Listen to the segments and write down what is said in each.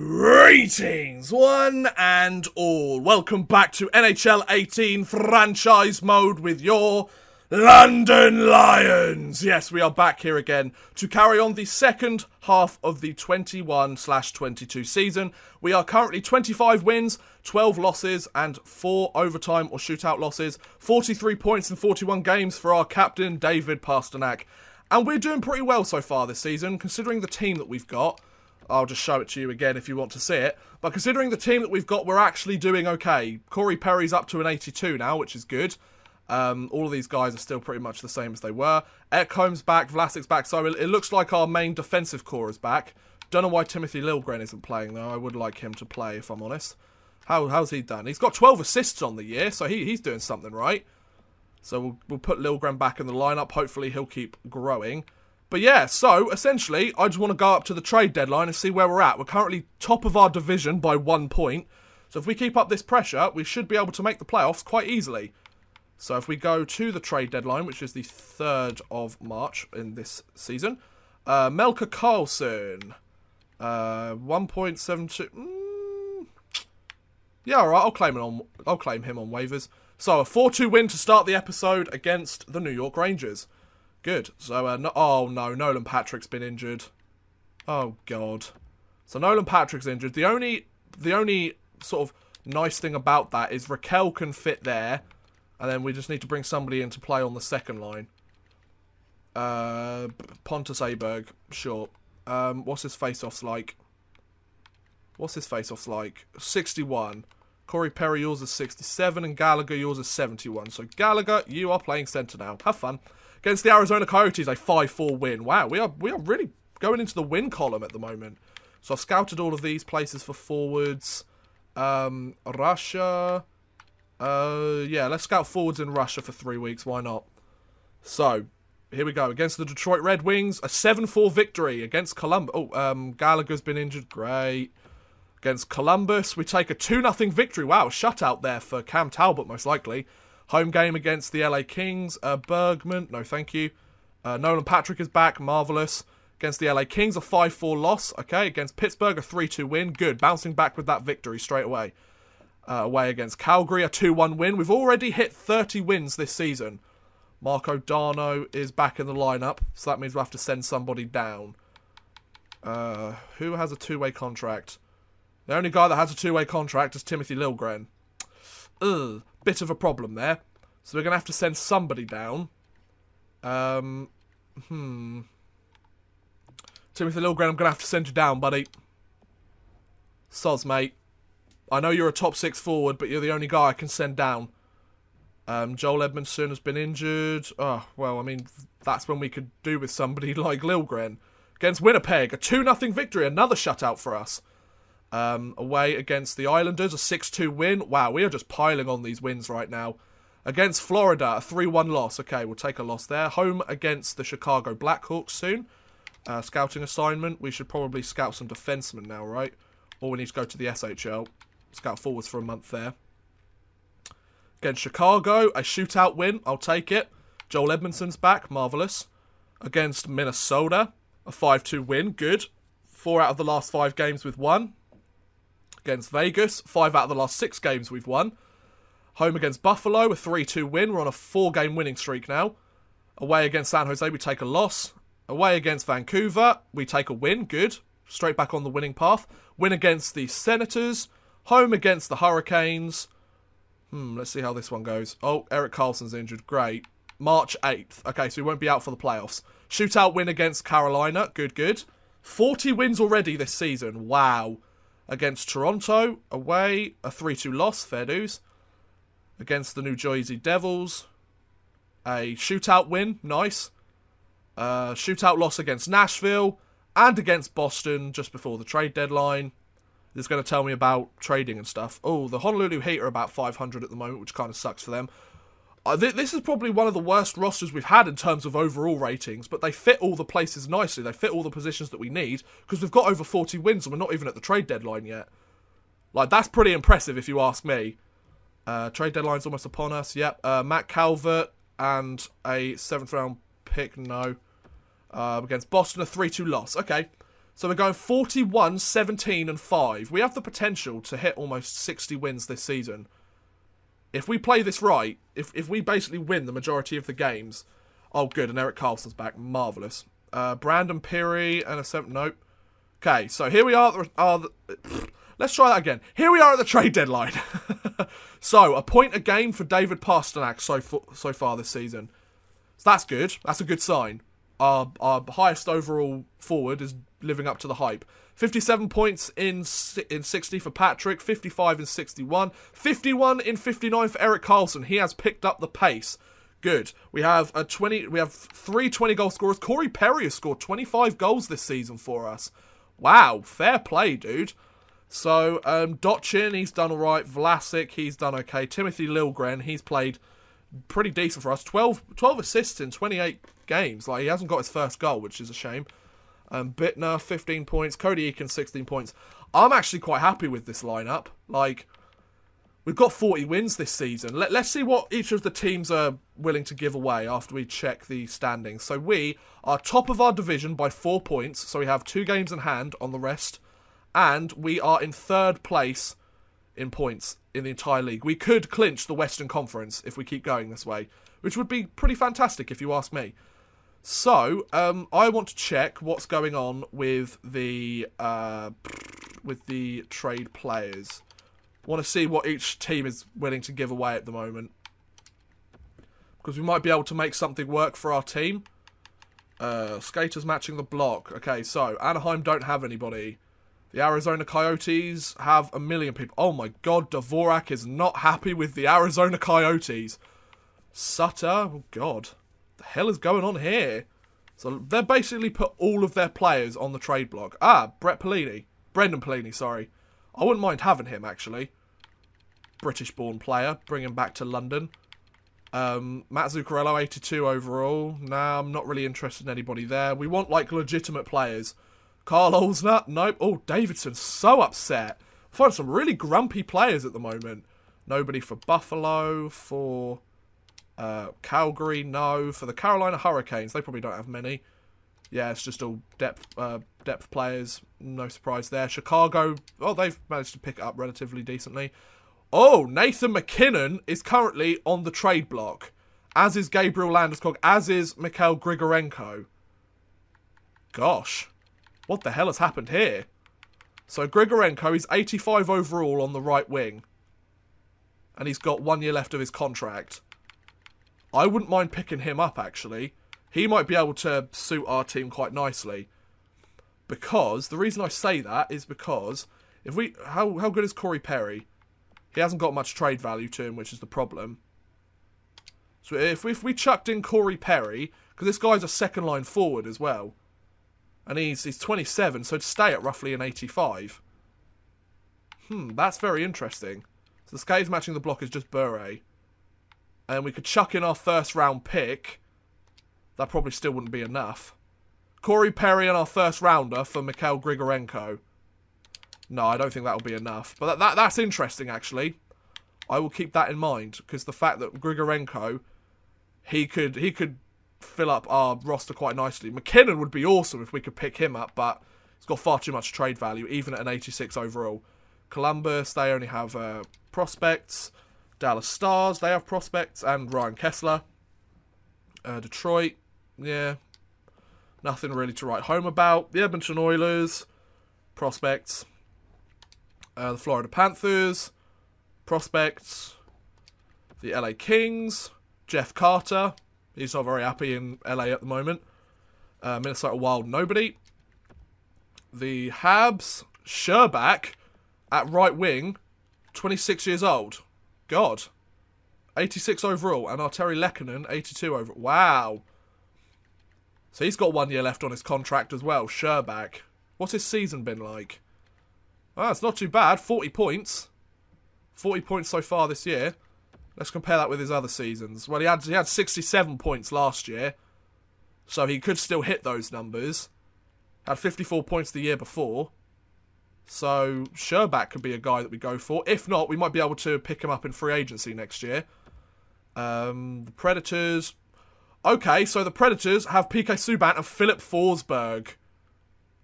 Greetings, one and all. Welcome back to NHL 18 franchise mode with your London Lions. Yes, we are back here again to carry on the second half of the 21/22 season. We are currently 25 wins, 12 losses, and 4 overtime or shootout losses. 43 points in 41 games for our captain, David Pasternak. And we're doing pretty well so far this season, considering the team that we've got. I'll just show it to you again if you want to see it. But considering the team that we've got, we're actually doing okay. Corey Perry's up to an 82 now, which is good. All of these guys are still pretty much the same as they were. Ekholm's back, Vlasic's back, so it looks like our main defensive core is back. Don't know why Timothy Liljegren isn't playing, though. I would like him to play, if I'm honest. How's he done? He's got 12 assists on the year, so he's doing something right. So we'll put Liljegren back in the lineup. Hopefully he'll keep growing. But yeah, so essentially, I just want to go up to the trade deadline and see where we're at. We're currently top of our division by 1 point. So if we keep up this pressure, we should be able to make the playoffs quite easily. So if we go to the trade deadline, which is the 3rd of March in this season. Melker Karlsson. 1.72. Yeah, alright, I'll claim him on waivers. So a 4-2 win to start the episode against the New York Rangers. Good. So, oh no, Nolan Patrick's been injured. Oh god. So Nolan Patrick's injured. The only sort of nice thing about that is Raquel can fit there, and then we just need to bring somebody in to play on the second line. Pontus Aberg, sure. What's his face-offs like? 61. Corey Perry, yours is 67, and Gallagher, yours is 71. So Gallagher, you are playing centre now. Have fun. Against the Arizona Coyotes, a 5-4 win. Wow, we are really going into the win column at the moment. So I've scouted all of these places for forwards. Russia. Yeah, let's scout forwards in Russia for 3 weeks. Why not? So, here we go. Against the Detroit Red Wings, a 7-4 victory against Columbus. Oh, Gallagher's been injured. Great. Against Columbus, we take a 2-0 victory. Wow, shutout there for Cam Talbot, most likely. Home game against the LA Kings. Bergman, no thank you. Nolan Patrick is back, marvellous. Against the LA Kings, a 5-4 loss. Okay, against Pittsburgh, a 3-2 win. Good, bouncing back with that victory straight away. Away against Calgary, a 2-1 win. We've already hit 30 wins this season. Marco Darno is back in the lineup, so that means we'll have to send somebody down. Who has a 2-way contract? The only guy that has a 2-way contract is Timothy Liljegren. Ugh, bit of a problem there. So we're going to have to send somebody down. Timothy Liljegren, I'm going to have to send you down, buddy. Soz, mate. I know you're a top 6 forward, but you're the only guy I can send down. Joel Edmondson has been injured. Oh, well, I mean, that's when we could do with somebody like Liljegren. Against Winnipeg, a 2-0 victory, another shutout for us. Away against the Islanders, a 6-2 win. Wow, we are just piling on these wins right now. Against Florida, a 3-1 loss. Okay, we'll take a loss there. Home against the Chicago Blackhawks soon. Scouting assignment. We should probably scout some defensemen now, right? Or we need to go to the SHL. Scout forwards for a month there. Against Chicago, a shootout win. I'll take it. Joel Edmondson's back. Marvellous. Against Minnesota, a 5-2 win. Good. 4 out of the last 5 games we've won. Against Vegas, 5 out of the last 6 games we've won. Home against Buffalo, a 3-2 win. We're on a 4-game winning streak now. Away against San Jose, we take a loss. Away against Vancouver, we take a win. Good. Straight back on the winning path. Win against the Senators. Home against the Hurricanes. Let's see how this one goes. Oh, Erik Karlsson's injured. Great. March 8th. Okay, so we won't be out for the playoffs. Shootout win against Carolina. Good, good. 40 wins already this season. Wow. Against Toronto, away, a 3-2 loss, fair dues. Against the New Jersey Devils, a shootout win, nice. Shootout loss against Nashville, and against Boston just before the trade deadline. This is going to tell me about trading and stuff. Oh, the Honolulu Heat are about 500 at the moment, which kind of sucks for them. This is probably one of the worst rosters we've had in terms of overall ratings, but they fit all the places nicely. They fit all the positions that we need, because we've got over 40 wins and we're not even at the trade deadline yet. Like, that's pretty impressive if you ask me. Trade deadline's almost upon us, yep. Matt Calvert and a 7th round pick, no. Against Boston, a 3-2 loss. Okay, So we're going 41, 17 and 5. We have the potential to hit almost 60 wins this season. If we play this right, if we basically win the majority of the games... Oh, good, and Erik Karlsson's back. Marvellous. Brandon Peary and a 7... Nope. Okay, so here we are let's try that again. Here we are at the trade deadline. So, a point a game for David Pastrnak so far this season. So that's good. That's a good sign. Our highest overall forward is living up to the hype. 57 points in 60 for Patrick, 55 in 61, 51 in 59 for Erik Karlsson. He has picked up the pace. Good. We have 3 20-goal scorers. Corey Perry has scored 25 goals this season for us. Wow, fair play, dude. So, Dochin, he's done alright. Vlasic, he's done okay. Timothy Liljegren, he's played pretty decent for us. 12 assists in 28 games. Like, he hasn't got his first goal, which is a shame. Bittner, 15 points. Cody Eakin, 16 points. I'm actually quite happy with this lineup. Like, we've got 40 wins this season. Let's see what each of the teams are willing to give away after we check the standings. So we are top of our division by 4 points. So we have 2 games in hand on the rest. And we are in 3rd place in points in the entire league. We could clinch the Western Conference if we keep going this way, which would be pretty fantastic if you ask me. So, I want to check what's going on with the trade players. Want to see what each team is willing to give away at the moment, because we might be able to make something work for our team. Skaters matching the block. Okay, so Anaheim don't have anybody. The Arizona Coyotes have a million people. Oh my god, Dvorak is not happy with the Arizona Coyotes. Sutter, oh god. The hell is going on here? So they basically put all of their players on the trade block. Brendan Pelini, sorry. I wouldn't mind having him, actually. British-born player, bring him back to London. Matt Zuccarello, 82 overall. Nah, I'm not really interested in anybody there. We want, like, legitimate players. Carl Olsner, nope. Oh, Davidson's so upset. I find some really grumpy players at the moment. Nobody for Buffalo, for Calgary, no. For the Carolina Hurricanes, they probably don't have many. Yeah, it's just all depth players. No surprise there. Chicago, oh, they've managed to pick it up relatively decently. Oh, Nathan McKinnon is currently on the trade block. As is Gabriel Landeskog, as is Mikhail Grigorenko. Gosh. What the hell has happened here? So Grigorenko is 85 overall on the right wing. And he's got 1 year left of his contract. I wouldn't mind picking him up, actually. He might be able to suit our team quite nicely. Because, the reason I say that is because, if we, how good is Corey Perry? He hasn't got much trade value to him, which is the problem. So if we chucked in Corey Perry, because this guy's a second line forward as well. And he's 27, so to stay at roughly an 85. That's very interesting. So the skaters matching the block is just Bure. And we could chuck in our first round pick. That probably still wouldn't be enough. Corey Perry and our first rounder for Mikhail Grigorenko. No, I don't think that'll be enough. But that's interesting, actually. I will keep that in mind, because the fact that Grigorenko, he could fill up our roster quite nicely. McKinnon would be awesome if we could pick him up, but he's got far too much trade value, even at an 86 overall. Columbus, they only have prospects. Dallas Stars, they have prospects, and Ryan Kessler. Detroit, yeah, nothing really to write home about. The Edmonton Oilers, prospects. The Florida Panthers, prospects. The LA Kings, Jeff Carter. He's not very happy in LA at the moment. Minnesota Wild, nobody. The Habs, Sherbak, at right wing, 26 years old. God. 86 overall. And Arturi Lehkonen, 82 overall. Wow. So he's got 1 year left on his contract as well. Sherbak. What's his season been like? Oh, it's not too bad. 40 points. 40 points so far this year. Let's compare that with his other seasons. Well, he had 67 points last year. So he could still hit those numbers. Had 54 points the year before. So Sherbak could be a guy that we go for. If not, we might be able to pick him up in free agency next year. The Predators. Okay, so the Predators have PK Subban and Philip Forsberg.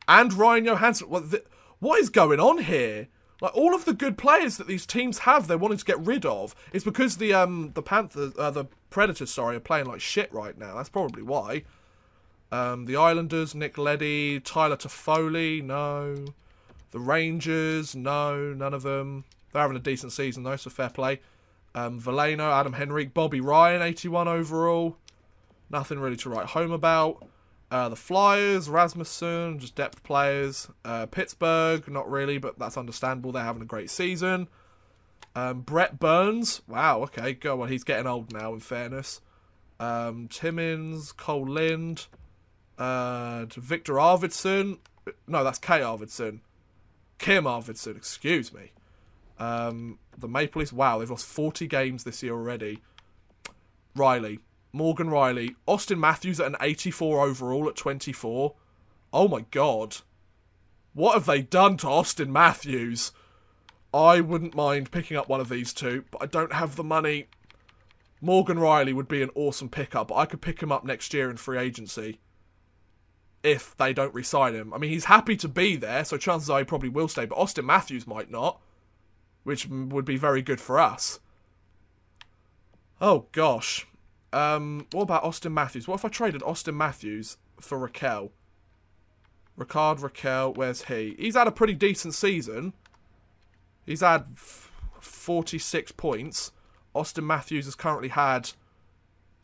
And Ryan Johansson. What is going on here? Like, all of the good players that these teams have, they're wanting to get rid of. It's because the Predators, are playing like shit right now. That's probably why. The Islanders, Nick Leddy, Tyler Toffoli, no. The Rangers, no, none of them. They're having a decent season though, so fair play. Veleno, Adam Henrique, Bobby Ryan, 81 overall. Nothing really to write home about. The Flyers, Rasmussen, just depth players. Pittsburgh, not really, but that's understandable. They're having a great season. Brett Burns, wow, okay, go on. He's getting old now, in fairness. Timmins, Cole Lind, Victor Arvidsson. No, that's Kay Arvidsson. Kim Arvidsson, excuse me. The Maple Leafs, wow, they've lost 40 games this year already. Morgan Riley. Austin Matthews at an 84 overall at 24. Oh my god. What have they done to Austin Matthews? I wouldn't mind picking up one of these two, but I don't have the money. Morgan Riley would be an awesome pickup, but I could pick him up next year in free agency. If they don't re-sign him. I mean, he's happy to be there, so chances are he probably will stay, but Austin Matthews might not. Which would be very good for us. Oh, gosh. What about Austin Matthews? What if I traded Austin Matthews for Raquel? Raquel, where's he? He's had a pretty decent season. He's had 46 points. Austin Matthews has currently had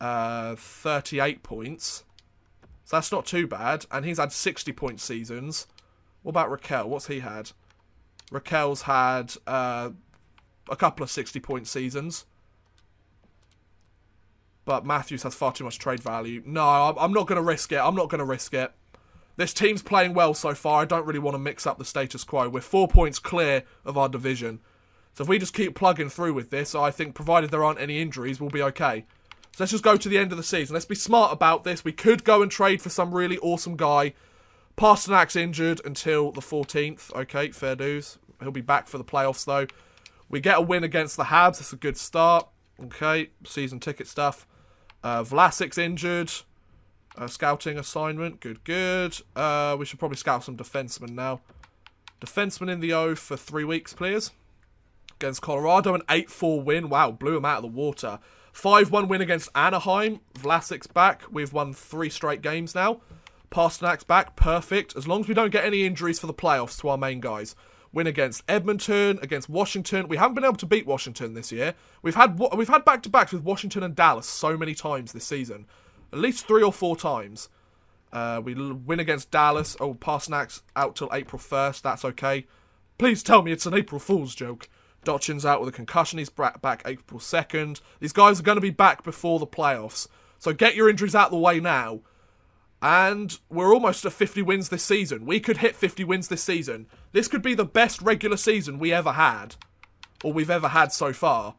38 points. So that's not too bad. And he's had 60-point seasons. What about Raquel? What's he had? Raquel's had a couple of 60-point seasons. But Matthews has far too much trade value. No, I'm not going to risk it. This team's playing well so far. I don't really want to mix up the status quo. We're 4 points clear of our division. So if we just keep plugging through with this, I think provided there aren't any injuries, we'll be okay. So let's just go to the end of the season. Let's be smart about this. We could go and trade for some really awesome guy. Pasternak's injured until the 14th. Okay, fair dues. He'll be back for the playoffs, though. We get a win against the Habs. That's a good start. Okay, season ticket stuff. Vlasic's injured. Scouting assignment. Good. We should probably scout some defensemen now. Defenseman in the O for 3 weeks, please. Against Colorado, an 8-4 win. Wow, blew him out of the water. 5-1 win against Anaheim. Vlasic's back. We've won 3 straight games now. Pasternak's back. Perfect. As long as we don't get any injuries for the playoffs to our main guys. Win against Edmonton, against Washington. We haven't been able to beat Washington this year. We've had back-to-backs with Washington and Dallas so many times this season. At least 3 or 4 times. We win against Dallas. Oh, Pasternak's out till April 1st. That's okay. Please tell me it's an April Fool's joke. Dotchin's out with a concussion. He's back April 2nd. These guys are going to be back before the playoffs. So get your injuries out of the way now. And we're almost at 50 wins this season. We could hit 50 wins this season. This could be the best regular season we ever had. Or we've ever had so far.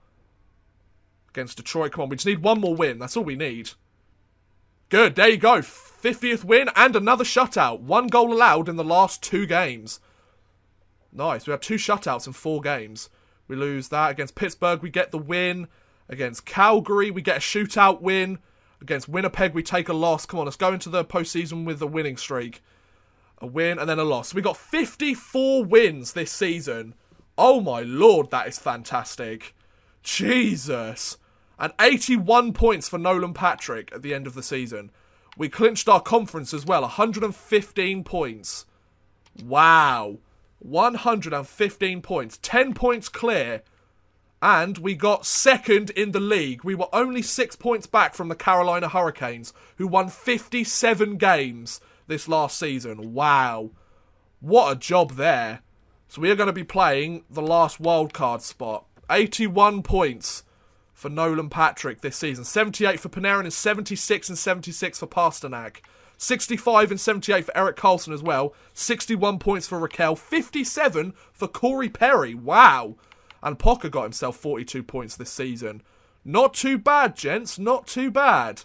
Against Detroit. Come on, we just need one more win. That's all we need. Good, there you go. 50th win and another shutout. 1 goal allowed in the last 2 games. Nice. We had 2 shutouts in 4 games. We lose that. Against Pittsburgh, we get the win. Against Calgary, we get a shootout win. Against Winnipeg, we take a loss. Come on, let's go into the postseason with a winning streak. A win and then a loss. We got 54 wins this season. Oh my lord, that is fantastic. Jesus. And 81 points for Nolan Patrick at the end of the season. We clinched our conference as well. 115 points. Wow. 115 points. 10 points clear. And we got 2nd in the league. We were only 6 points back from the Carolina Hurricanes, who won 57 games this last season. Wow. What a job there. So we are going to be playing the last wildcard spot. 81 points for Nolan Patrick this season. 78 for Panarin and 76 and 76 for Pasternak. 65 and 78 for Erik Karlsson as well. 61 points for Raquel. 57 for Corey Perry. Wow. And Pocker got himself 42 points this season. Not too bad, gents. Not too bad.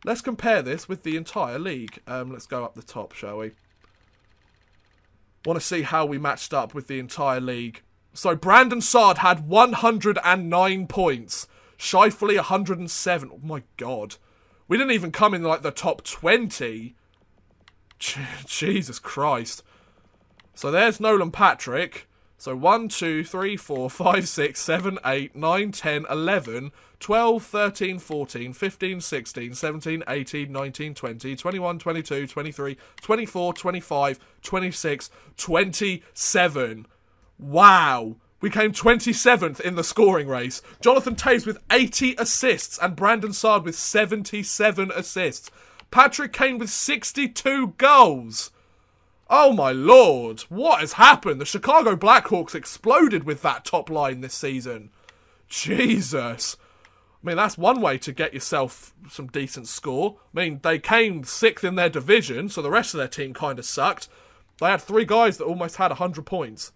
Let's compare this with the entire league. Let's go up the top, shall we? Want to see how we matched up with the entire league. So Brandon Saad had 109 points. Scheifele 107. Oh my god. We didn't even come in like the top 20. Jesus Christ. So there's Nolan Patrick. So 1, 2, 3, 4, 5, 6, 7, 8, 9, 10, 11, 12, 13, 14, 15, 16, 17, 18, 19, 20, 21, 22, 23, 24, 25, 26, 27. Wow. We came 27th in the scoring race. Jonathan Toews with 80 assists and Brandon Saad with 77 assists. Patrick Kane with 62 goals. Oh my lord, what has happened? The Chicago Blackhawks exploded with that top line this season. Jesus. I mean, that's one way to get yourself some decent score. I mean, they came 6th in their division, so the rest of their team kind of sucked. They had 3 guys that almost had 100 points.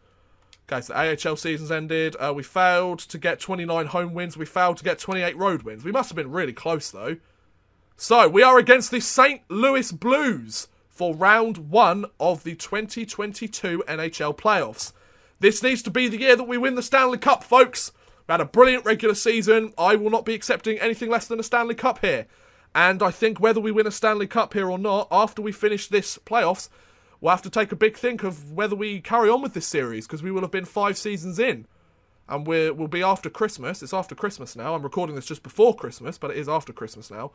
Okay, so the AHL season's ended. We failed to get 29 home wins. We failed to get 28 road wins. We must have been really close, though. So, we are against the St. Louis Blues for round 1 of the 2022 NHL playoffs. This needs to be the year that we win the Stanley Cup, folks. We had a brilliant regular season. I will not be accepting anything less than a Stanley Cup here. And I think whether we win a Stanley Cup here or not, after we finish this playoffs, we'll have to take a big think of whether we carry on with this series, because we will have been 5 seasons in. And we'll be after Christmas. It's after Christmas now. I'm recording this just before Christmas, but it is after Christmas now.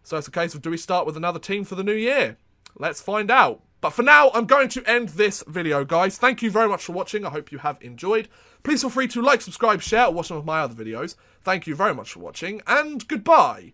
So it's a case of, do we start with another team for the new year? Let's find out. But for now, I'm going to end this video, guys. Thank you very much for watching. I hope you have enjoyed. Please feel free to like, subscribe, share, or watch some of my other videos. Thank you very much for watching, and goodbye.